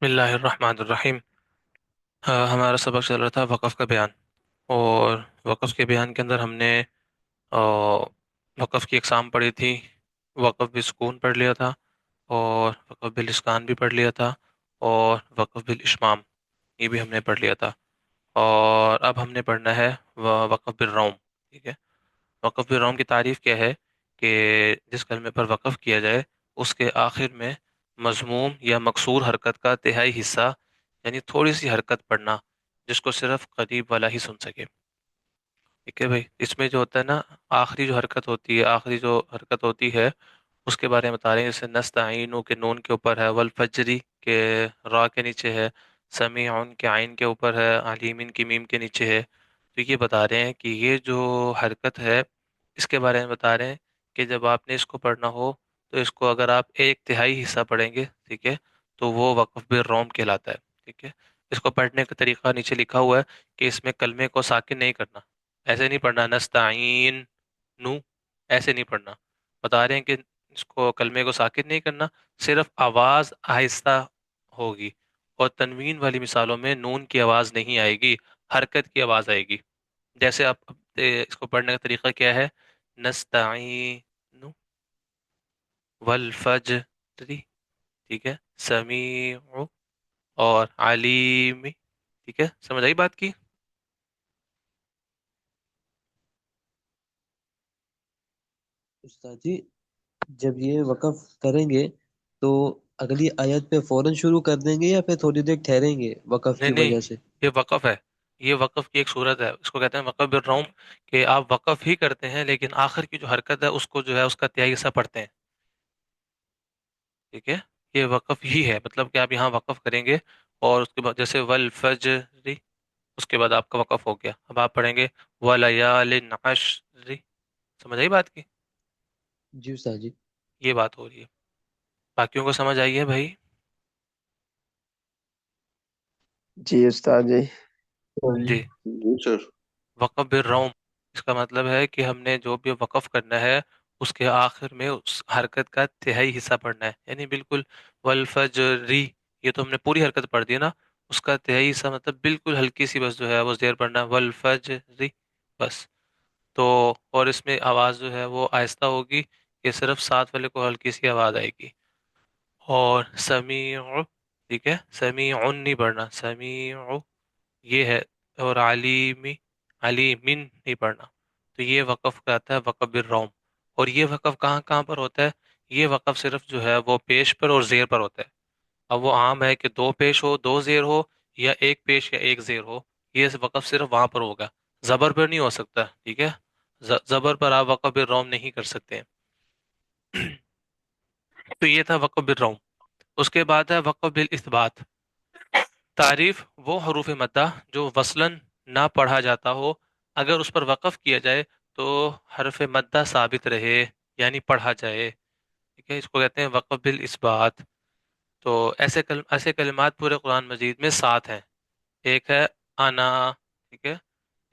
بسم اللہ الرحمن الرحیم۔ ہمارا سبق چل رہا تھا وقف کا بیان، اور وقف کے بیان کے اندر ہم نے آ، وقف کی اقسام پڑھی تھی۔ وقف بالسکون پڑھ لیا تھا، اور وقف بالاسکان بھی پڑھ لیا تھا، اور وقف بالاشمام یہ بھی ہم نے پڑھ لیا تھا۔ اور اب ہم نے پڑھنا ہے وقف بالروم، ٹھیک ہے۔ وقف بالروم کی تعریف کیا ہے کہ جس کلمے پر وقف کیا جائے اس کے آخر میں مضموم یا مکسور حرکت کا تہائی حصہ، یعنی تھوڑی سی حرکت پڑھنا جس کو صرف قریب والا ہی سن سکے۔ ٹھیک ہے بھائی، اس میں جو ہوتا ہے نا، آخری جو حرکت ہوتی ہے، آخری جو حرکت ہوتی ہے اس کے بارے میں بتا رہے ہیں۔ جیسے نستعینو کے نون کے اوپر ہے، والفجری کے را کے نیچے ہے، سمیعن کے عین کے اوپر ہے، علیمن کی میم کے نیچے ہے۔ تو یہ بتا رہے ہیں کہ یہ جو حرکت ہے اس کے بارے میں بتا رہے ہیں کہ جب آپ نے اس کو پڑھنا ہو تو اس کو اگر آپ ایک تہائی حصہ پڑھیں گے، ٹھیک ہے، تو وہ وقف بالروم کہلاتا ہے۔ ٹھیک ہے، اس کو پڑھنے کا طریقہ نیچے لکھا ہوا ہے کہ اس میں کلمے کو ساکن نہیں کرنا، ایسے نہیں پڑھنا نستعین نو، ایسے نہیں پڑھنا۔ بتا رہے ہیں کہ اس کو کلمے کو ساکن نہیں کرنا، صرف آواز آہستہ ہوگی، اور تنوین والی مثالوں میں نون کی آواز نہیں آئے گی، حرکت کی آواز آئے گی۔ جیسے آپ اس کو پڑھنے کا طریقہ کیا ہے؟ نستعین والفجر، ٹھیک ہے، سمیع اور علیم، ٹھیک ہے، سمجھ آئی بات کی؟ استاد جی، جب یہ وقف کریں گے تو اگلی آیت پہ فوراً شروع کر دیں گے یا پھر تھوڑی دیر ٹھہریں گے وقف نہیں کی نہیں، وجہ سے؟ یہ وقف ہے، یہ وقف کی ایک صورت ہے، اس کو کہتے ہیں وقف بالروم، کہ آپ وقف ہی کرتے ہیں لیکن آخر کی جو حرکت ہے اس کو جو ہے اس کا تہائی حصہ پڑھتے ہیں۔ ٹھیک ہے، یہ وقف ہی ہے، مطلب کہ آپ یہاں وقف کریں گے اور اس کے بعد جیسے والفجر، اس کے بعد آپ کا وقف ہو گیا، اب آپ پڑھیں گے ولیال عشر۔ سمجھ آئی بات کی؟ جی استاد جی۔ یہ بات ہو رہی ہے، باقیوں کو سمجھ آئی ہے بھائی؟ جی استاد جی۔ جی، جی سر۔ وقف بالروم اس کا مطلب ہے کہ ہم نے جو بھی وقف کرنا ہے اس کے آخر میں اس حرکت کا تہائی حصہ پڑھنا ہے، یعنی بالکل والفجری، یہ تو ہم نے پوری حرکت پڑھ دی نا، اس کا تہائی حصہ مطلب بالکل ہلکی سی بس جو ہے وہ زیر پڑھنا ہے، والفجری بس۔ تو اور اس میں آواز جو ہے وہ آہستہ ہوگی، یہ صرف ساتھ والے کو ہلکی سی آواز آئے گی۔ اور سمیع، ٹھیک ہے، سمیع نہیں پڑھنا، سمیع یہ ہے، اور علیمی، علیمن نہیں پڑھنا۔ تو یہ وقف کہتا ہے وقف بالروم۔ اور یہ وقف کہاں کہاں پر ہوتا ہے؟ یہ وقف صرف جو ہے وہ پیش پر اور زیر پر ہوتا ہے۔ اب وہ عام ہے کہ دو پیش ہو دو زیر ہو، یا ایک پیش یا ایک زیر ہو، یہ وقف صرف وہاں پر ہوگا، زبر پر نہیں ہو سکتا، ٹھیک ہے، زبر پر آپ وقف بالروم نہیں کر سکتے ہیں۔ تو یہ تھا وقف بالروم۔ اس کے بعد ہے وقف بالاثبات۔ تعریف: وہ حروف مدہ جو وصلاً نہ پڑھا جاتا ہو، اگر اس پر وقف کیا جائے تو حرف مدہ ثابت رہے، یعنی پڑھا جائے، ٹھیک ہے، اس کو کہتے ہیں وقف بالاثبات۔ تو ایسے کلمات پورے قرآن مجید میں 7 ہیں۔ ایک ہے انا، ٹھیک ہے،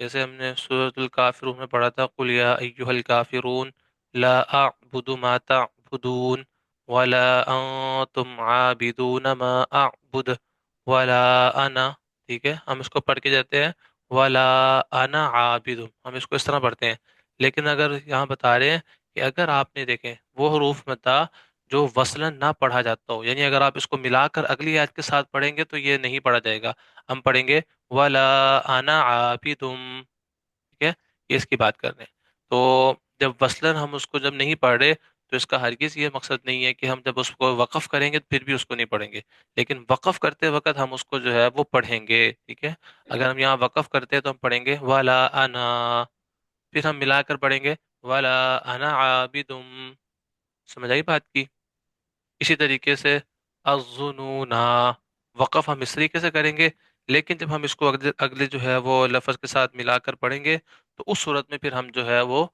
جیسے ہم نے سورۃ الکافرون میں پڑھا تھا، قل یا ایھا الکافرون لا اعبد ما تعبدون ولا انتم عابدون ما اعبد ولا انا، ٹھیک ہے، ہم اس کو پڑھ کے جاتے ہیں ولا انا عابد، ہم اس کو اس طرح پڑھتے ہیں۔ لیکن اگر یہاں بتا رہے ہیں کہ اگر آپ نے دیکھیں وہ حروف مدہ جو وصلاً نہ پڑھا جاتا ہو، یعنی اگر آپ اس کو ملا کر اگلی آیت کے ساتھ پڑھیں گے تو یہ نہیں پڑھا جائے گا، ہم پڑھیں گے ولا انا عابدم، ٹھیک ہے، یہ اس کی بات کر رہے ہیں۔ تو جب وصلاً ہم اس کو جب نہیں پڑھ رہے تو اس کا ہرگز یہ مقصد نہیں ہے کہ ہم جب اس کو وقف کریں گے پھر بھی اس کو نہیں پڑھیں گے، لیکن وقف کرتے وقت ہم اس کو جو ہے وہ پڑھیں گے، ٹھیک ہے۔ اگر ہم یہاں وقف کرتے ہیں تو ہم پڑھیں گے ولا انا، پھر ہم ملا کر پڑھیں گے ولا انا عابدم۔ سمجھ آئی بات کی؟ اسی طریقے سے الظنون، وقف ہم اس طریقے سے کریں گے، لیکن جب ہم اس کو اگلے جو ہے وہ لفظ کے ساتھ ملا کر پڑھیں گے تو اس صورت میں پھر ہم جو ہے وہ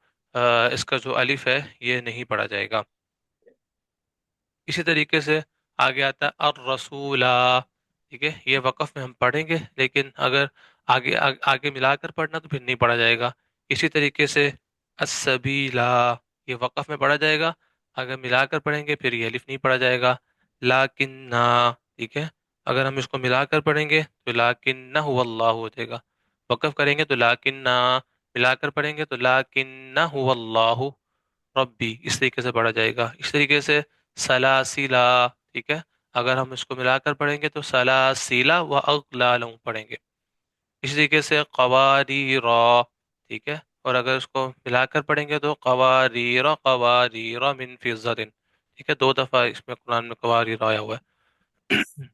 اس کا جو الف ہے یہ نہیں پڑھا جائے گا۔ اسی طریقے سے آگے آتا ہے الرسول، ٹھیک ہے، یہ وقف میں ہم پڑھیں گے لیکن اگر آگے ملا کر پڑھنا تو پھر نہیں پڑھا جائے گا۔ اسی طریقے سے السبیلا، یہ وقف میں پڑھا جائے گا، اگر ملا کر پڑھیں گے پھر یہ الف نہیں پڑھا جائے گا۔ لاکنہ، ٹھیک ہے، اگر ہم اس کو ملا کر پڑھیں گے تو لکنہ هو اللہ ہو جائے گا، وقف کریں گے تو لکنہ، ملا کر پڑھیں گے تو لکنہ هو اللہ ربی، اس طریقے سے پڑھا جائے گا۔ اس طریقے سے سلاسلا، ٹھیک ہے، اگر ہم اس کو ملا کر پڑھیں گے تو سلاسلا و اغلال پڑھیں گے۔ اسی طریقے سے قواریر، ٹھیک ہے، اور اگر اس کو ملا کر پڑھیں گے تو قواریر قواریر من فضة، ٹھیک ہے، دو دفعہ اس میں قرآن میں قواریر آیا ہوا ہے۔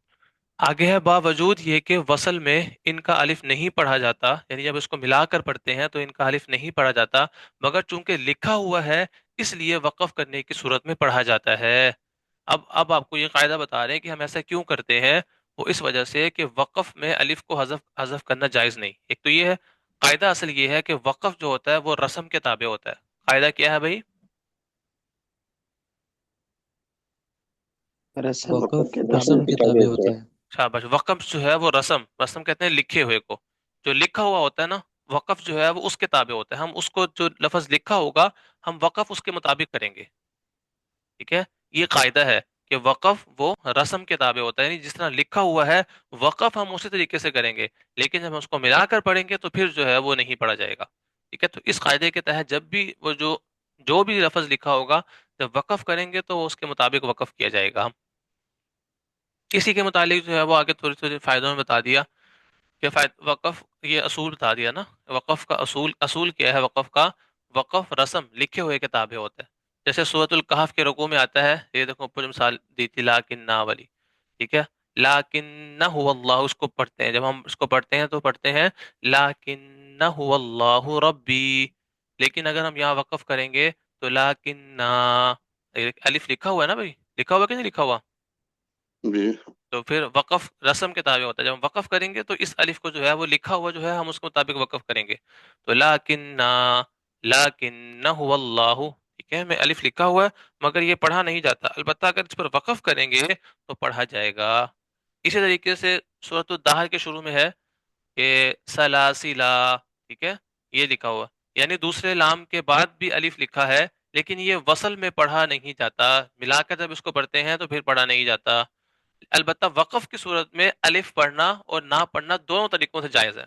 آگے ہے باوجود یہ کہ وصل میں ان کا الف نہیں پڑھا جاتا، یعنی جب اس کو ملا کر پڑھتے ہیں تو ان کا الف نہیں پڑھا جاتا، مگر چونکہ لکھا ہوا ہے اس لیے وقف کرنے کی صورت میں پڑھا جاتا ہے۔ اب آپ کو یہ قاعدہ بتا رہے ہیں کہ ہم ایسا کیوں کرتے ہیں، وہ اس وجہ سے کہ وقف میں الف کو حذف کرنا جائز نہیں۔ ایک تو یہ ہے قاعدہ، اصل یہ ہے کہ وقف جو ہوتا ہے وہ رسم کے تابع ہوتا ہے۔ قاعدہ کیا ہے بھائی؟ رسم وقف کے رسم رسم کے کی تابع طبیعت ہوتا ہے۔ ہے۔ شاباش، وقف جو ہے وہ رسم، رسم کہتے ہیں لکھے ہوئے کو، جو لکھا ہوا ہوتا ہے نا، وقف جو ہے وہ اس کے تابع ہوتا ہے، ہم اس کو جو لفظ لکھا ہوگا ہم وقف اس کے مطابق کریں گے، ٹھیک ہے، یہ قاعدہ ہے کہ وقف وہ رسم کے تابع ہوتا ہے، یعنی جس طرح لکھا ہوا ہے وقف ہم اسی طریقے سے کریں گے، لیکن جب ہم اس کو ملا کر پڑھیں گے تو پھر جو ہے وہ نہیں پڑھا جائے گا، ٹھیک ہے۔ تو اس قاعدے کے تحت جب بھی وہ جو بھی لفظ لکھا ہوگا جب وقف کریں گے تو وہ اس کے مطابق وقف کیا جائے گا۔ اسی کے متعلق جو ہے وہ آگے تھوڑی تھوڑی فائدوں میں بتا دیا کہ وقف، یہ اصول بتا دیا نا، وقف کا اصول کیا ہے وقف کا؟ وقف رسم لکھے ہوئے کے تابع ہوتا ہے، جیسے سورۃ الکہف کے رکوع میں آتا ہے، یہ دیکھو اوپر جو مثال دی تھی لاکنہ والی، ٹھیک ہے، لاکنہ هو اللہ، اس کو پڑھتے ہیں، جب ہم اس کو پڑھتے ہیں تو پڑھتے ہیں لاکنہ هو اللہ ربی، لیکن اگر ہم یہاں وقف کریں گے تو لاکنہ، الف لکھا ہوا ہے نا بھائی، لکھا ہوا کہ نہیں لکھا ہوا؟ جی تو پھر وقف رسم کے تابع ہوتا ہے، جب ہم وقف کریں گے تو اس الف کو جو ہے وہ لکھا ہوا جو ہے ہم اس کے مطابق وقف کریں گے، تو لاکن هو اللہ، ٹھیک ہے، میں الف لکھا ہوا ہے مگر یہ پڑھا نہیں جاتا، البتہ اگر اس پر وقف کریں گے تو پڑھا جائے گا۔ اسی طریقے سے سورۃ الدہر کے شروع میں ہے کہ سلاسلا، ٹھیک ہے، یہ لکھا ہوا، یعنی دوسرے لام کے بعد بھی الف لکھا ہے، لیکن یہ وصل میں پڑھا نہیں جاتا، ملا کر جب اس کو پڑھتے ہیں تو پھر پڑھا نہیں جاتا۔ البتہ وقف کی صورت میں الف پڑھنا اور نہ پڑھنا دونوں طریقوں سے جائز ہے،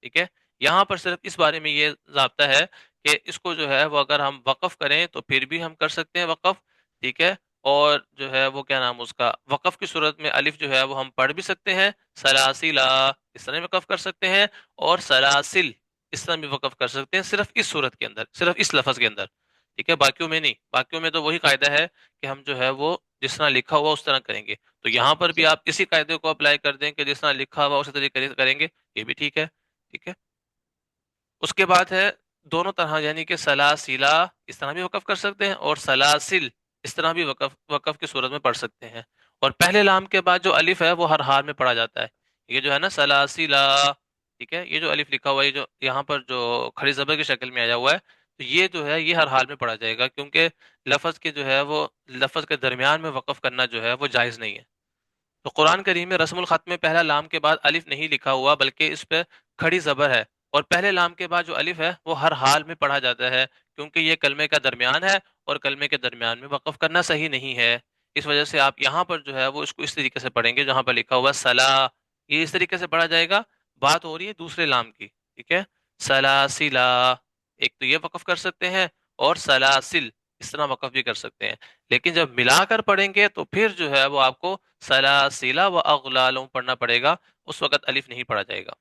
ٹھیک ہے، یہاں پر صرف اس بارے میں یہ ضابطہ ہے کہ اس کو جو ہے وہ اگر ہم وقف کریں تو پھر بھی ہم کر سکتے ہیں وقف، ٹھیک ہے، اور جو ہے وہ کیا نام اس کا، وقف کی صورت میں الف جو ہے وہ ہم پڑھ بھی سکتے ہیں، سلاسلا اس طرح وقف کر سکتے ہیں، اور سلاسل اس طرح بھی وقف کر سکتے ہیں، صرف اس صورت کے اندر، صرف اس لفظ کے اندر، ٹھیک ہے، باقیوں میں نہیں، باقیوں میں تو وہی قاعدہ ہے کہ ہم جو ہے وہ جس طرح لکھا ہوا اس طرح کریں گے، تو یہاں پر بھی آپ اسی قاعدے کو اپلائی کر دیں کہ جس طرح لکھا ہوا اسی طریقے سے کریں گے، یہ بھی ٹھیک ہے، ٹھیک ہے۔ اس کے بعد ہے دونوں طرح، یعنی کہ سلاسیلا اس طرح بھی وقف کر سکتے ہیں اور سلاسل اس طرح بھی وقف کی صورت میں پڑھ سکتے ہیں، اور پہلے لام کے بعد جو الف ہے وہ ہر حال میں پڑھا جاتا ہے، یہ جو ہے نا سلاسیلا، ٹھیک ہے، یہ جو الف لکھا ہوا ہے، یہ جو یہاں پر جو کھڑی زبر کی شکل میں آیا ہوا ہے، تو یہ جو ہے یہ ہر حال میں پڑھا جائے گا، کیونکہ لفظ کے جو ہے وہ لفظ کے درمیان میں وقف کرنا جو ہے وہ جائز نہیں ہے۔ تو قرآن کریم میں رسم الخط میں پہلا لام کے بعد الف نہیں لکھا ہوا بلکہ اس پہ کھڑی زبر ہے، اور پہلے لام کے بعد جو الف ہے وہ ہر حال میں پڑھا جاتا ہے، کیونکہ یہ کلمے کا درمیان ہے اور کلمے کے درمیان میں وقف کرنا صحیح نہیں ہے، اس وجہ سے آپ یہاں پر جو ہے وہ اس کو اس طریقے سے پڑھیں گے جہاں پر لکھا ہوا سلا، یہ اس طریقے سے پڑھا جائے گا، بات ہو رہی ہے دوسرے لام کی، ٹھیک ہے، سلاسلا، ایک تو یہ وقف کر سکتے ہیں، اور سلاسل اس طرح وقف بھی کر سکتے ہیں، لیکن جب ملا کر پڑھیں گے تو پھر جو ہے وہ آپ کو سلاسلا و اغلال پڑھنا پڑے گا، اس وقت الف نہیں پڑھا جائے گا۔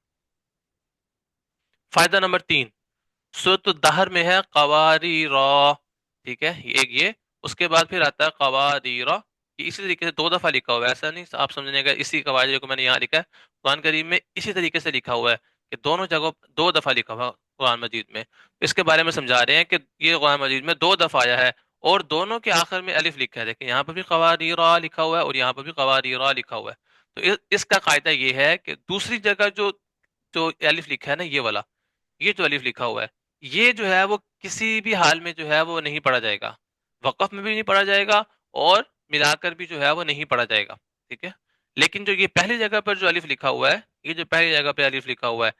فائدہ نمبر 3، سورۃ الدہر میں ہے قواریرا، ٹھیک ہے، ایک یہ، اس کے بعد پھر آتا ہے قواریرا، یہ اسی طریقے سے دو دفعہ لکھا ہوا ہے، ایسا نہیں آپ سمجھنے کا اسی قواریرا کو میں نے یہاں لکھا ہے، قرآن کریم میں اسی طریقے سے لکھا ہوا ہے کہ دونوں جگہوں دو دفعہ لکھا ہوا ہے قرآن مجید میں، اس کے بارے میں سمجھا رہے ہیں کہ یہ قرآن مجید میں دو دفعہ آیا ہے، اور دونوں کے آخر میں الف لکھا ہے، دیکھیں یہاں پر بھی قواریرا لکھا ہوا ہے اور یہاں پر بھی قواریرا لکھا ہوا ہے، تو اس کا قاعدہ یہ ہے کہ دوسری جگہ جو جو الف لکھا ہے نا، یہ والا، یہ جو الف لکھا ہوا ہے، یہ جو ہے وہ کسی بھی حال میں جو ہے وہ نہیں پڑھا جائے گا، وقف میں بھی نہیں پڑھا جائے گا اور ملا کر بھی جو ہے وہ نہیں پڑھا جائے گا، ٹھیک ہے، لیکن جو یہ پہلی جگہ پر جو الف لکھا ہوا ہے، یہ جو پہلی جگہ پہ الف لکھا ہوا ہے،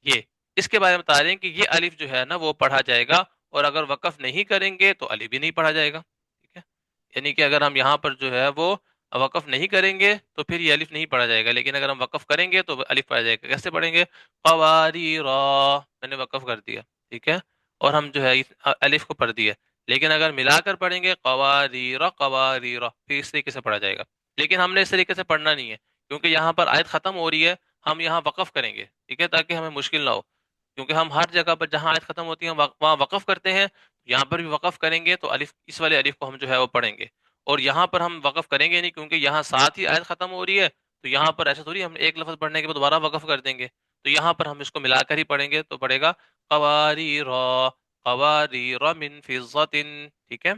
یہ اس کے بارے میں بتا رہے ہیں کہ یہ الف جو ہے نا وہ پڑھا جائے گا، اور اگر وقف نہیں کریں گے تو الف بھی نہیں پڑھا جائے گا، ٹھیک ہے، یعنی کہ اگر ہم یہاں پر جو ہے وہ وقف نہیں کریں گے تو پھر یہ الف نہیں پڑھا جائے گا، لیکن اگر ہم وقف کریں گے تو الف پڑھا جائے گا۔ کیسے پڑھیں گے؟ قواریر، میں نے وقف کر دیا، ٹھیک ہے، اور ہم جو ہے اس الف کو پڑھ دیا، لیکن اگر ملا کر پڑھیں گے قواریر قواریر، پھر اس طریقے سے پڑھا جائے گا۔ لیکن ہم نے اس طریقے سے پڑھنا نہیں ہے، کیونکہ یہاں پر آیت ختم ہو رہی ہے، ہم یہاں وقف کریں گے، ٹھیک ہے، تاکہ ہمیں مشکل نہ ہو، کیونکہ ہم ہر جگہ پر جہاں آیت ختم ہوتی ہے ہم وہاں وقف کرتے ہیں، یہاں پر بھی وقف کریں گے تو الف، اس والے الف کو ہم جو ہے وہ پڑھیں گے، اور یہاں پر ہم وقف کریں گے نہیں، کیونکہ یہاں ساتھ ہی آیت ختم ہو رہی ہے، تو یہاں پر ایسا تھوڑی ہم ایک لفظ پڑھنے کے بعد دوبارہ وقف کر دیں گے، تو یہاں پر ہم اس کو ملا کر ہی پڑھیں گے، تو پڑھے گا قواریر قواریر من فضة، ٹھیک ہے،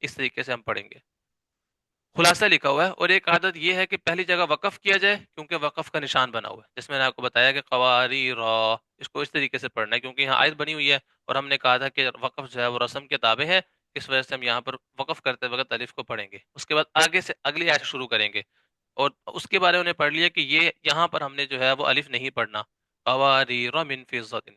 اس طریقے سے ہم پڑھیں گے۔ خلاصہ لکھا ہوا ہے، اور ایک عادت یہ ہے کہ پہلی جگہ وقف کیا جائے، کیونکہ وقف کا نشان بنا ہوا ہے، جس میں نے آپ کو بتایا کہ قواری را، اس کو اس طریقے سے پڑھنا ہے، کیونکہ یہاں آیت بنی ہوئی ہے، اور ہم نے کہا تھا کہ وقف جو ہے وہ رسم کے تابع ہے، اس وجہ سے ہم یہاں پر وقف کرتے وقت الف کو پڑھیں گے، اس کے بعد آگے سے اگلی آیت شروع کریں گے، اور اس کے بارے میں نے پڑھ لیا کہ یہ یہاں پر ہم نے جو ہے وہ الف نہیں پڑھنا، قواریر من فضة۔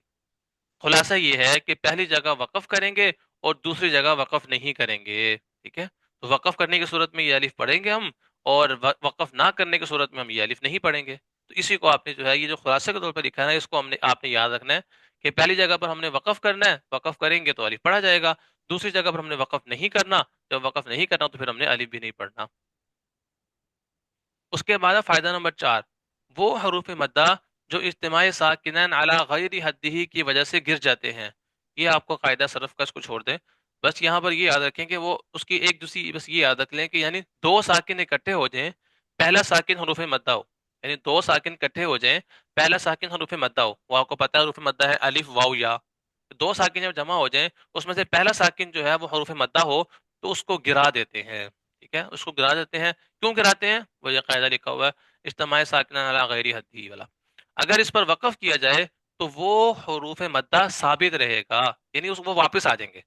خلاصہ یہ ہے کہ پہلی جگہ وقف کریں گے اور دوسری جگہ وقف نہیں کریں گے، ٹھیک ہے، تو وقف کرنے کی صورت میں یہ الف پڑھیں گے ہم، اور وقف نہ کرنے کی صورت میں ہم یہ الف نہیں پڑھیں گے۔ تو اسی کو آپ نے جو ہے یہ جو خلاصے کے طور پر لکھا ہے نا، اس کو ہم نے آپ نے یاد رکھنا ہے کہ پہلی جگہ پر ہم نے وقف کرنا ہے، وقف کریں گے تو الف پڑھا جائے گا، دوسری جگہ پر ہم نے وقف نہیں کرنا، جب وقف نہیں کرنا تو پھر ہم نے الف بھی نہیں پڑھنا۔ اس کے بعد فائدہ نمبر 4، وہ حروف مدہ جو اجتماع ساکنین علی غیر حدہ کی وجہ سے گر جاتے ہیں، یہ آپ کو قاعدہ صرف کا اس کو چھوڑ دیں، بس یہاں پر یہ یاد رکھیں کہ وہ اس کی ایک دوسری بس یہ یاد رکھ لیں کہ یعنی دو ساکن اکٹھے ہو جائیں، پہلا ساکن حروف مدہ ہو، یعنی دو ساکن اکٹھے ہو جائیں، پہلا ساکن حروف مدہ ہو، وہ آپ کو پتہ ہے حروف مدہ ہے الف واو یا، دو ساکن جب جمع ہو جائیں اس میں سے پہلا ساکن جو ہے وہ حروف مدہ ہو تو اس کو گرا دیتے ہیں، ٹھیک ہے، اس کو گرا دیتے ہیں، کیوں گراتے ہیں؟ وہ یہ قاعدہ لکھا ہوا ہے اجتماع ساکنہ علی غیر حدی والا، اگر اس پر وقف کیا جائے تو وہ حروف مدہ ثابت رہے گا، یعنی اس وہ واپس آ جائیں گے۔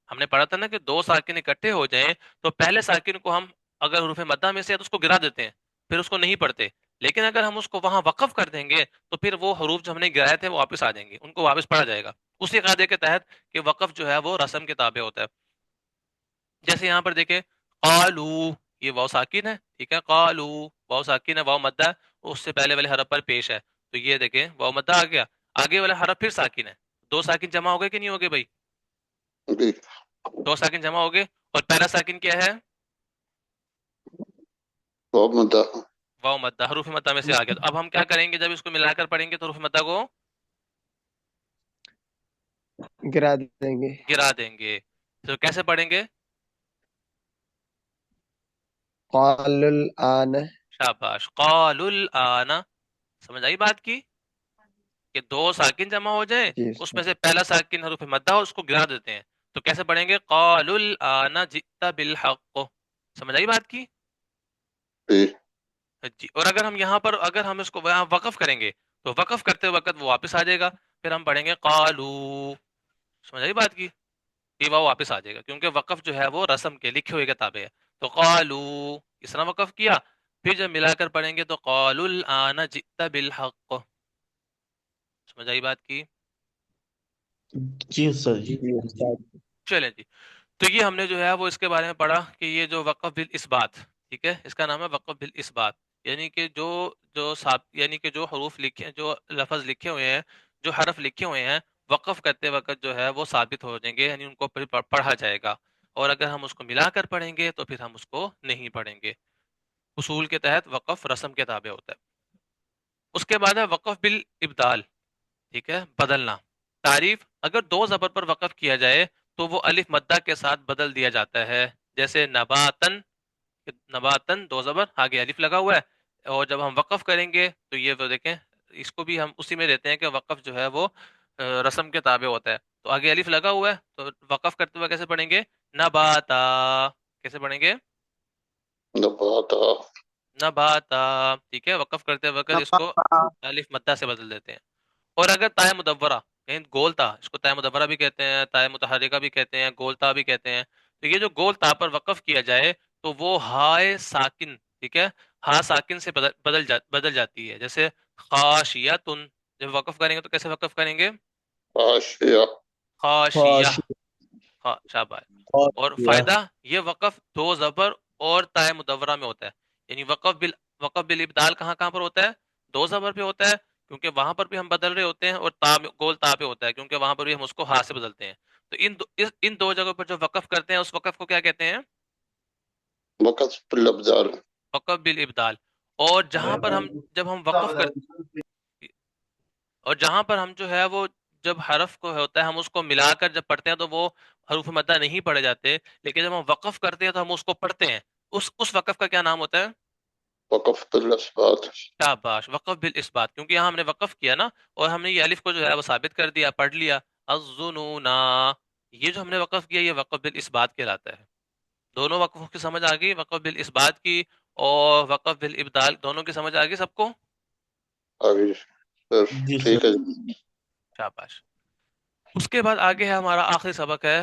ہم نے پڑھا تھا نا کہ دو ساکن اکٹھے ہو جائیں تو پہلے ساکن کو ہم اگر حروف مدہ میں سے ہے تو اس کو گرا دیتے ہیں، پھر اس کو نہیں پڑھتے، لیکن اگر ہم اس کو وہاں وقف کر دیں گے تو پھر وہ حروف جو ہم نے گرائے تھے وہ واپس آ جائیں گے، ان کو واپس پڑھا جائے گا، اسی قاعدے کے تحت کہ وقف جو ہے وہ رسم کے تابع ہوتا ہے۔ جیسے یہاں پر دیکھیں قالو، یہ واو ساکن ہے، ٹھیک ہے، قالو واو ساکن ہے، واو مدہ ہے، اس سے پہلے والے حرف پر پیش ہے، تو یہ دیکھیں واو مدہ آ گیا، آگے والا حرف پھر ساکن ہے، دو ساکن جمع ہو گئے کہ نہیں ہو گئے بھائی؟ جی دو ساکن جمع ہو گئے، اور پہلا ساکن کیا ہے؟ بہت مدہ واو مدہ، حروف مدہ میں سے آ گیا، تو اب ہم کیا کریں گے جب اس کو ملا کر پڑھیں گے تو حروف مدہ کو گرا دیں گے۔ گرا دیں گے، تو کیسے پڑھیں گے؟ قال الآن، شاباش، قالوا الآن، سمجھ آئی بات کی کہ دو ساکن جمع ہو جائیں، جی اس استاد میں سے پہلا ساکن حروف مدہ ہو اس کو گرا دیتے ہیں، تو کیسے پڑھیں گے؟ قالوا الآن جئت بالحق، سمجھ آئی بات کی جی جی؟ اور اگر ہم یہاں پر اگر ہم اس کو یہاں وقف کریں گے تو وقف کرتے وقت وہ واپس آ جائے گا، پھر ہم پڑھیں گے قالو، سمجھ آئی بات کی؟ یہ وہ واپس آ جائے گا، کیونکہ وقف جو ہے وہ رسم کے لکھے ہوئے کے تابع ہے، تو قالو اس طرح وقف کیا، پھر جب ملا کر پڑھیں گے تو قالوا الآن جئت بالحق، سمجھ آئی بات کی؟ جی استاد جی۔ جی استاد چلیں جی، تو یہ ہم نے جو ہے وہ اس کے بارے میں پڑھا کہ یہ جو وقف بالاثبات، ٹھیک ہے، اس کا نام ہے وقف بالاثبات، یعنی کہ یعنی کہ جو حروف لکھے، جو لفظ لکھے ہوئے ہیں، جو حرف لکھے ہوئے ہیں، وقف کرتے وقت جو ہے وہ ثابت ہو جائیں گے، یعنی ان کو پھر پڑھا جائے گا، اور اگر ہم اس کو ملا کر پڑھیں گے تو پھر ہم اس کو نہیں پڑھیں گے، اصول کے تحت وقف رسم کے تابع ہوتا ہے۔ اس کے بعد ہے وقف بالابدال، ٹھیک ہے، بدلنا، تعریف، اگر دو زبر پر وقف کیا جائے تو وہ الف مدہ کے ساتھ بدل دیا جاتا ہے، جیسے نباتن، نباتن دو زبر آگے الف لگا ہوا ہے، اور جب ہم وقف کریں گے تو یہ وہ دیکھیں اس کو بھی ہم اسی میں دیتے ہیں کہ وقف جو ہے وہ رسم کے تابع ہوتا ہے، تو آگے الف لگا ہوا ہے تو وقف کرتے ہوئے کیسے پڑھیں گے؟ نباتا، کیسے پڑھیں گے؟ نباتا نباتا، ٹھیک ہے، وقف کرتے وقت اس کو الف مدہ سے بدل دیتے ہیں۔ اور اگر تائے مدورہ، یعنی گول تا، اس کو تائے مدورہ بھی کہتے ہیں، تائے متحرکہ بھی کہتے ہیں، گول تا بھی کہتے ہیں، تو یہ جو گول تا پر وقف کیا جائے تو وہ ہائے ساکن، ٹھیک ہے، ہا ساکن سے بدل جاتی ہے، جیسے خاشیتن، جب وقف کریں گے تو کیسے وقف کریں گے؟ آشیا خاشیہ، خاص شاباش۔ خاص اور کیا فائدہ، یہ وقف دو زبر اور تائے مدورہ میں ہوتا ہے، یعنی وقف بالابدال کہاں کہاں پر ہوتا ہے؟ دو زبر پہ ہوتا ہے، کیونکہ وہاں پر بھی ہم بدل رہے ہوتے ہیں، اور گول تا پہ ہوتا ہے کیونکہ وہاں پر بھی ہم اس کو ہاتھ سے بدلتے ہیں. تو ان دو جگہوں پر جو وقف کرتے ہیں اس وقف کو کیا کہتے ہیں؟ وقت بالابدال. وقف بالابدال. اور جہاں پر ہم جب ہم وقف کر اور جہاں پر ہم جو ہے وہ جب حرف کو ہوتا ہے ہم اس کو ملا کر جب پڑھتے ہیں تو وہ حروف مدہ نہیں پڑھے جاتے، لیکن جب ہم وقف کرتے ہیں تو ہم اس کو پڑھتے ہیں. اس وقف کا کیا نام ہوتا ہے؟ وقف بالاثبات. شاباش، وقف بالاثبات. کیونکہ یہاں ہم نے وقف کیا نا، اور ہم نے یہ الف کو جو ہے وہ ثابت کر دیا، پڑھ لیا. الظنون، یہ جو ہم نے وقف کیا یہ وقف بالاثبات کہلاتا ہے. دونوں وقفوں کی سمجھ آ گئی، وقف بالاثبات کی اور وقف بالابدال، دونوں کی سمجھ آ گئی سب کو؟ آگے سر. جی ٹھیک سر. ہے جی. شاباش. اس کے بعد آگے ہے ہمارا آخری سبق ہے،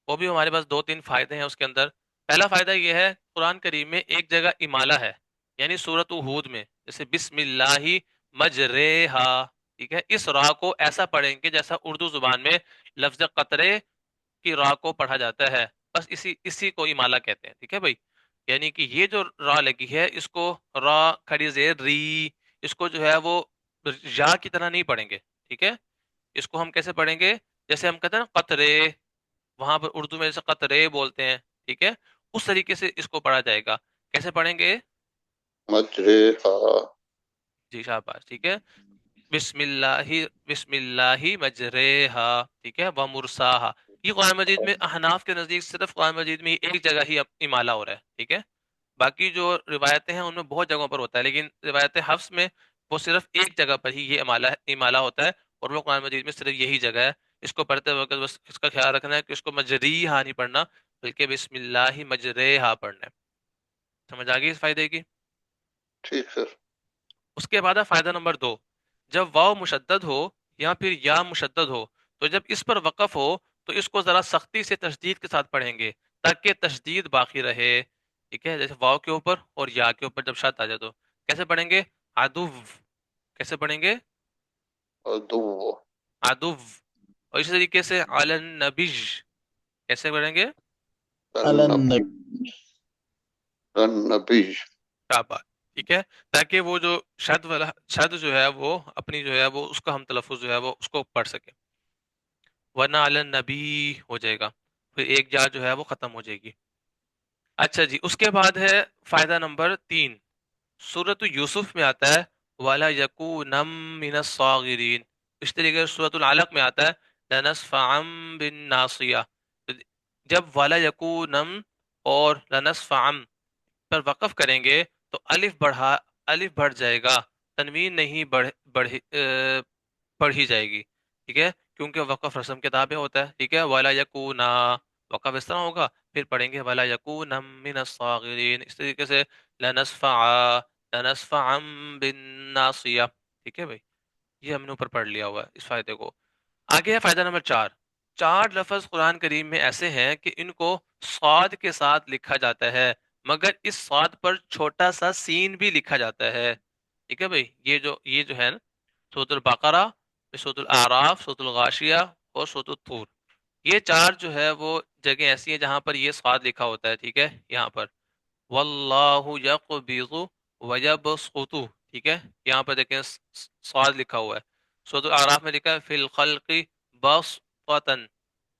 وہ بھی ہمارے پاس دو تین فائدے ہیں اس کے اندر. پہلا فائدہ یہ ہے، قرآن کریم میں ایک جگہ امالہ ہے، یعنی سورۃ ہود میں جیسے بسم اللہ مجریہا، ٹھیک ہے، اس را کو ایسا پڑھیں گے جیسا اردو زبان میں لفظ قطرے کی را کو پڑھا جاتا ہے، بس اسی کو امالہ کہتے ہیں. ٹھیک ہے بھائی، یعنی کہ یہ جو را لگی ہے اس کو را کھڑی زیر ری، اس کو جو ہے وہ یا کی طرح نہیں پڑھیں گے. ٹھیک ہے، اس کو ہم کیسے پڑھیں گے؟ جیسے ہم کہتے ہیں نا قطرے، وہاں پر اردو میں جیسے قطرے بولتے ہیں، ٹھیک ہے، اس طریقے سے اس کو پڑھا جائے گا. کیسے پڑھیں گے؟ مجریہا. جی شاباش. ٹھیک ہے، بسم اللہ، بسم اللہ مجریہا، ٹھیک ہے، ومرساہا. یہ قرآن مجید میں احناف کے نزدیک صرف قرآن مجید میں ایک جگہ ہی امالہ ہو رہا ہے. ٹھیک ہے، باقی جو روایتیں ہیں ان میں بہت جگہوں پر ہوتا ہے، لیکن روایت حفظ میں وہ صرف ایک جگہ پر ہی یہ امالہ ہوتا ہے، اور وہ قرآن مجید میں صرف یہی جگہ ہے. اس کو پڑھتے وقت بس اس کا خیال رکھنا ہے کہ اس کو مجریہا نہیں پڑھنا، بلکہ بسم اللہ مجریہا پڑھنا ہے. سمجھ آ گئی اس فائدے کی؟ ٹھیک سر. اس کے بعد ہے فائدہ نمبر 2. جب واو مشدد ہو یا پھر یا مشدد ہو تو جب اس پر وقف ہو تو اس کو ذرا سختی سے تشدید کے ساتھ پڑھیں گے تاکہ تشدید باقی رہے. ٹھیک ہے، جیسے واو کے اوپر اور یا کے اوپر جب شد آ جائے تو کیسے پڑھیں گے؟ عدو. کیسے پڑھیں گے؟ ادو. عدو. اور اسی طریقے سے علی النبی، کیسے پڑھیں گے؟ الن. النبی. شاباش. ٹھیک ہے، تاکہ وہ جو شد والا شد جو ہے وہ اپنی جو ہے وہ اس کا ہم تلفظ جو ہے وہ اس کو پڑھ سکیں، ورنہ علی النبی ہو جائے گا، پھر ایک جا جو ہے وہ ختم ہو جائے گی. اچھا جی، اس کے بعد ہے فائدہ نمبر 3. سورۃ یوسف میں آتا ہے وَلَا يَكُونَ مِنَ الصَّاغِرِينَ. اس طریقے سے سورۃ العلق میں آتا ہے لَنَسْفَعًا بِالنَّاصِيَةِ. جب وَلَا يَكُونَ اور لَنَسْفَعًا پر وقف کریں گے تو الف بڑھ جائے گا، تنوین نہیں پڑھی جائے گی. ٹھیک ہے، کیونکہ وقف رسم کے تابع ہوتا ہے. ٹھیک ہے، وَلَا يَكُونَ وقف اس طرح ہوگا، پھر پڑھیں گے وَلَا يَكُونَ مِنَ الصَّاغِرِينَ. اس طریقے سے لنسفعا بالناصیہ. ٹھیک ہے بھائی، یہ ہم نے اوپر پڑھ لیا ہوا ہے اس فائدے کو. آگے ہے فائدہ نمبر 4. 4 لفظ قرآن کریم میں ایسے ہیں کہ ان کو صاد کے ساتھ لکھا جاتا ہے، مگر اس صاد پر چھوٹا سا سین بھی لکھا جاتا ہے. ٹھیک ہے بھائی، یہ جو ہے نا سورۃ البقرہ، سورۃ الاعراف، سورۃ الغاشیہ اور سورۃ الطور، یہ 4 جو ہے وہ جگہ ایسی ہیں جہاں پر یہ صاد لکھا ہوتا ہے. ٹھیک ہے، یہاں پر واللہ یقبض ویبسط. ٹھیک ہے، یہاں پر دیکھیں صاد لکھا ہوا ہے. سورۃ الاعراف میں لکھا ہے فی الخلق بسطۃ،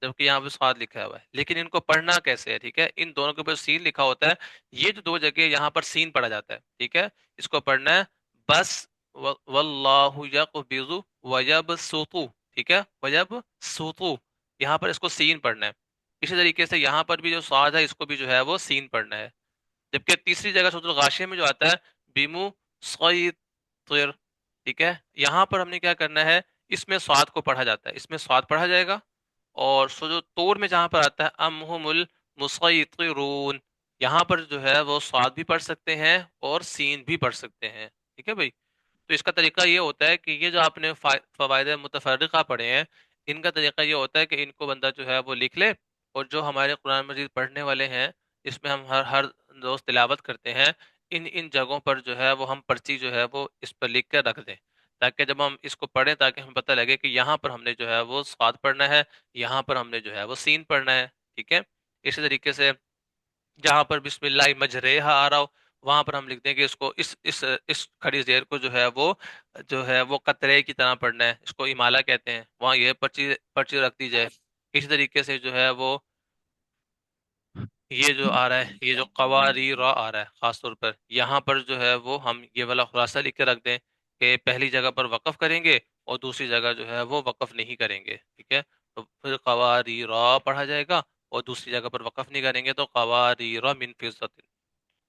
جبکہ یہاں پہ صاد لکھا ہوا ہے. لیکن ان کو پڑھنا کیسے ہے؟ ٹھیک ہے، ان دونوں کے اوپر سین لکھا ہوتا ہے. یہ جو دو جگہ یہاں پر سین پڑھا جاتا ہے. ٹھیک ہے، اس کو پڑھنا ہے بس واللہ یقبض ویبسط. ٹھیک ہے، ویبسط، یہاں پر اس کو سین پڑھنا ہے. اسی طریقے سے یہاں پر بھی جو صاد ہے اس کو بھی جو ہے وہ سین پڑھنا ہے. جبکہ تیسری جگہ سورۃ الغاشیہ میں جو آتا ہے بیمو سیطر، ٹھیک ہے، یہاں پر ہم نے کیا کرنا ہے، اس میں صاد کو پڑھا جاتا ہے، اس میں صاد پڑھا جائے گا. اور سورۃ طور میں جہاں پر آتا ہے ام هم المسیطرون، یہاں پر جو ہے وہ صاد بھی پڑھ سکتے ہیں اور سین بھی پڑھ سکتے ہیں. ٹھیک ہے بھائی، تو اس کا طریقہ یہ ہوتا ہے کہ یہ جو آپ نے فوائد متفرقہ پڑھے ہیں، ان کا طریقہ یہ ہوتا ہے کہ ان کو بندہ جو ہے وہ لکھ لے، اور جو ہمارے قرآن مجید پڑھنے والے ہیں اس میں ہم ہر روز تلاوت کرتے ہیں، ان جگہوں پر جو ہے وہ ہم پرچی جو ہے وہ اس پر لکھ کر رکھ دیں، تاکہ جب ہم اس کو پڑھیں تاکہ ہمیں پتہ لگے کہ یہاں پر ہم نے جو ہے وہ صاد پڑھنا ہے، یہاں پر ہم نے جو ہے وہ سین پڑھنا ہے. ٹھیک ہے، اسی طریقے سے جہاں پر بسم اللہ مجریہا آ رہا ہو وہاں پر ہم لکھ دیں کہ اس کو اس کھڑی زیر کو جو ہے وہ قطرے کی طرح پڑھنا ہے، اس کو امالہ کہتے ہیں، وہاں یہ پرچی پرچی رکھ دی جائے۔ اسی طریقے سے جو ہے وہ یہ جو آ رہا ہے، یہ جو قواری را آ رہا ہے خاص طور پر، یہاں پر جو ہے وہ ہم یہ والا خلاصہ لکھ کے رکھ دیں کہ پہلی جگہ پر وقف کریں گے اور دوسری جگہ جو ہے وہ وقف نہیں کریں گے، ٹھیک ہے؟ تو پھر قواری را پڑھا جائے گا، اور دوسری جگہ پر وقف نہیں کریں گے تو قواری را من فضت۔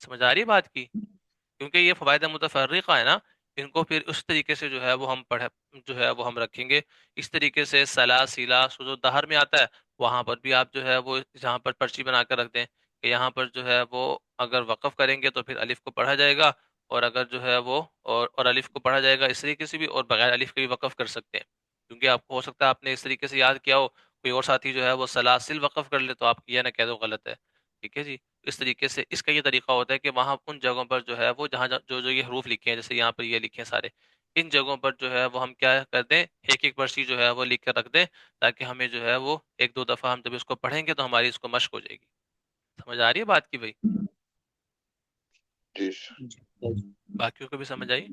سمجھ آ رہی بات کی؟ کیونکہ یہ فوائد متفرقہ ہے نا، ان کو پھر اس طریقے سے جو ہے وہ ہم پڑھ جو ہے وہ ہم رکھیں گے۔ اس طریقے سے سلاسلہ جو دہر میں آتا ہے، وہاں پر بھی آپ جو ہے وہ جہاں پر پرچی بنا کر رکھ دیں کہ یہاں پر جو ہے وہ اگر وقف کریں گے تو پھر الف کو پڑھا جائے گا، اور اگر جو ہے وہ اور الف کو پڑھا جائے گا اس طریقے سے بھی، اور بغیر الف کے بھی وقف کر سکتے ہیں، کیونکہ آپ کو ہو سکتا ہے آپ نے اس طریقے سے یاد کیا ہو، کوئی اور ساتھی جو ہے وہ سلاسل وقف کر لے تو آپ یہ نہ کہہ دو غلط ہے، ٹھیک ہے جی؟ اس طریقے سے اس کا یہ طریقہ ہوتا ہے کہ وہاں ان جگہوں پر جو ہے وہ جہاں جو یہ حروف لکھے ہیں، جیسے یہاں پر یہ لکھے ہیں سارے، ان جگہوں پر جو ہے وہ ہم کیا کر دیں، ایک ایک پرچی جو ہے وہ لکھ کر رکھ دیں، تاکہ ہمیں جو ہے وہ ایک دو دفعہ ہم جب اس کو پڑھیں گے تو ہماری اس کو مشق ہو جائے گی۔ سمجھ آ رہی ہے بات کی بھائی؟ جی باقیوں کو بھی سمجھ آئی؟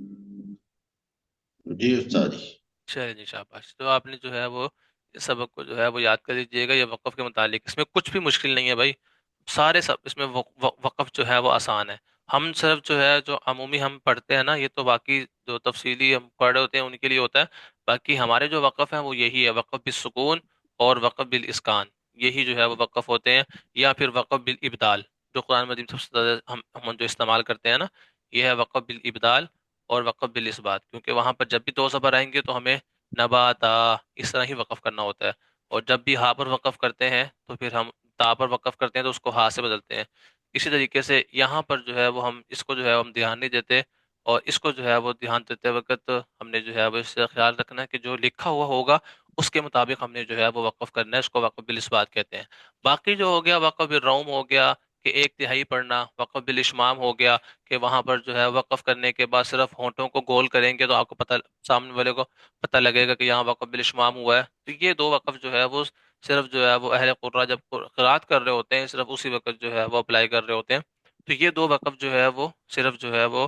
جی استاد جی۔ چلے جی شاباش، تو آپ نے جو ہے وہ اس سبق کو جو ہے وہ یاد کر لیجیے گا، یہ وقف کے متعلق اس میں کچھ بھی مشکل نہیں ہے بھائی، سارے سب اس میں وقف جو ہے وہ آسان ہے۔ ہم صرف جو ہے جو عمومی ہم پڑھتے ہیں نا، یہ تو باقی جو تفصیلی ہم پڑھ رہے ہوتے ہیں ان کے لیے ہوتا ہے، باقی ہمارے جو وقف ہیں وہ یہی ہے، وقف بالسکون اور وقف بالاسکان، یہی جو ہے وہ وقف ہوتے ہیں، یا پھر وقف بالابدال، جو قرآن مجید میں سب سے زیادہ ہم جو استعمال کرتے ہیں نا، یہ ہے وقف بالابدال اور وقف بالاثبات، کیونکہ وہاں پر جب بھی دو زبر آئیں گے تو ہمیں نباتا اس طرح ہی وقف کرنا ہوتا ہے، اور جب بھی ہا پر وقف کرتے ہیں تو پھر ہم تا پر وقف کرتے ہیں تو اس کو ہا سے بدلتے ہیں۔ اسی طریقے سے یہاں پر جو ہے وہ ہم اس کو جو ہے ہم دھیان نہیں دیتے، اور اس کو جو ہے وہ دھیان دیتے وقت ہم نے جو ہے وہ اس سے خیال رکھنا ہے کہ جو لکھا ہوا ہوگا اس کے مطابق ہم نے جو ہے وہ وقف کرنا ہے، اس کو وقف بالاثبات کہتے ہیں۔ باقی جو ہو گیا وقف بالروم ہو گیا کہ ایک تہائی پڑھنا، وقف بالاشمام ہو گیا کہ وہاں پر جو ہے وقف کرنے کے بعد صرف ہونٹوں کو گول کریں گے تو آپ کو پتہ، سامنے والے کو پتہ لگے گا کہ یہاں وقف بالاشمام ہوا ہے، تو یہ دو وقف جو ہے وہ صرف جو ہے وہ اہل قرآن جب قرات کر رہے ہوتے ہیں صرف اسی وقت جو ہے وہ اپلائی کر رہے ہوتے ہیں، تو یہ دو وقف جو ہے وہ صرف جو ہے وہ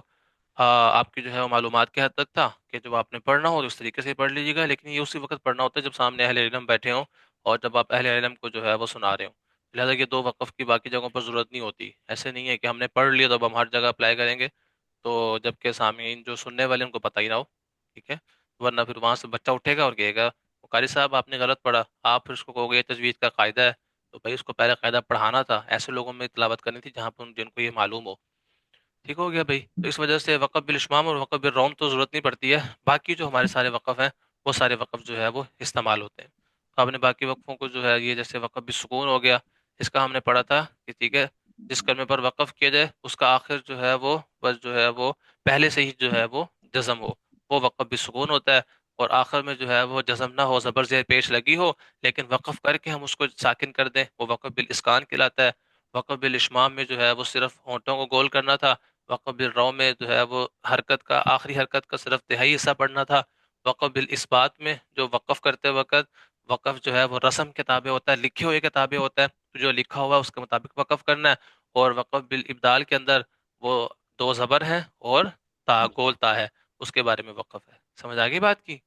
آپ کی جو ہے وہ معلومات کے حد تک تھا کہ جب آپ نے پڑھنا ہو تو اس طریقے سے ہی پڑھ لیجیے گا، لیکن یہ اسی وقت پڑھنا ہوتا ہے جب سامنے اہل علم بیٹھے ہوں اور جب آپ اہل علم کو جو ہے وہ سنا رہے ہوں، لہٰذا یہ دو وقف کی باقی جگہوں پر ضرورت نہیں ہوتی۔ ایسے نہیں ہے کہ ہم نے پڑھ لیا تو اب ہم ہر جگہ اپلائی کریں گے، تو جب کہ سامعین جو سننے والے ان کو پتہ ہی نہ ہو، ٹھیک ہے؟ ورنہ پھر وہاں سے بچہ اٹھے گا اور کہے گا قاری صاحب آپ نے غلط پڑھا، آپ پھر اس کو کہو گے یہ تجوید کا قاعدہ ہے، تو بھائی اس کو پہلے قاعدہ پڑھانا تھا، ایسے لوگوں میں تلاوت کرنی تھی جہاں پر جن کو یہ معلوم ہو، ٹھیک ہو گیا بھائی؟ تو اس وجہ سے وقف بالاشمام اور وقف بالروم تو ضرورت نہیں پڑتی ہے، باقی جو ہمارے سارے وقف ہیں وہ سارے وقف جو ہے وہ استعمال ہوتے ہیں۔ تو آپ نے باقی وقفوں کو جو ہے یہ جیسے وقف بالسکون ہو گیا، اس کا ہم نے پڑھا تھا کہ ٹھیک ہے جس کلمے پر وقف کیا جائے اس کا آخر جو ہے وہ بس جو ہے وہ پہلے سے ہی جو ہے وہ جزم ہو، وہ وقف بالسکون ہوتا ہے، اور آخر میں جو ہے وہ جزم نہ ہو، زبر زیر پیش لگی ہو لیکن وقف کر کے ہم اس کو ساکن کر دیں، وہ وقف بالاسکان کہلاتا ہے۔ وقف بالاشمام میں جو ہے وہ صرف ہونٹوں کو گول کرنا تھا، وقف بالرو میں جو ہے وہ حرکت کا آخری حرکت کا صرف تہائی حصہ پڑھنا تھا، وقف بالاثبات میں جو وقف کرتے وقت وقف جو ہے وہ رسم کتابیں ہوتا ہے، لکھے ہوئے کتابیں ہوتا ہے، تو جو لکھا ہوا ہے اس کے مطابق وقف کرنا ہے، اور وقف بالابدال کے اندر وہ دو زبر ہیں اور تا گول تا ہے، اس کے بارے میں وقف ہے۔ سمجھ آ گئی بات کی؟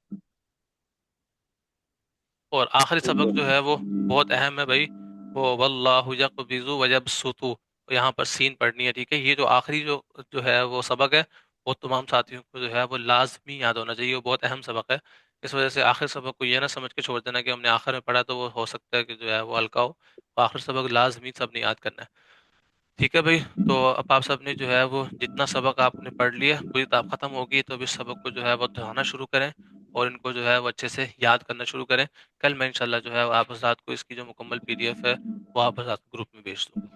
اور آخری سبق جو ہے وہ بہت اہم ہے بھائی، وہ واللہ یقبض ویبسط، یہاں پر سین پڑھنی ہے، ٹھیک ہے؟ یہ جو آخری جو ہے وہ سبق ہے وہ تمام ساتھیوں کو جو ہے وہ لازمی یاد ہونا چاہیے، وہ بہت اہم سبق ہے، اس وجہ سے آخر سبق کو یہ نہ سمجھ کے چھوڑ دینا کہ ہم نے آخر میں پڑھا تو وہ ہو سکتا ہے کہ جو ہے وہ ہلکا ہو، آخر سبق لازمی سب نے یاد کرنا ہے، ٹھیک ہے بھائی؟ تو اب آپ سب نے جو ہے وہ جتنا سبق آپ نے پڑھ لیا پوری کتاب ختم ہوگی تو اب اس سبق کو جو ہے وہ دہرانا شروع کریں اور ان کو جو ہے وہ اچھے سے یاد کرنا شروع کریں۔ کل میں انشاءاللہ جو ہے وہ آپ حضرات کو اس کی جو مکمل PDF ہے وہ آپ حضرات کو گروپ میں بھیج دوں گا۔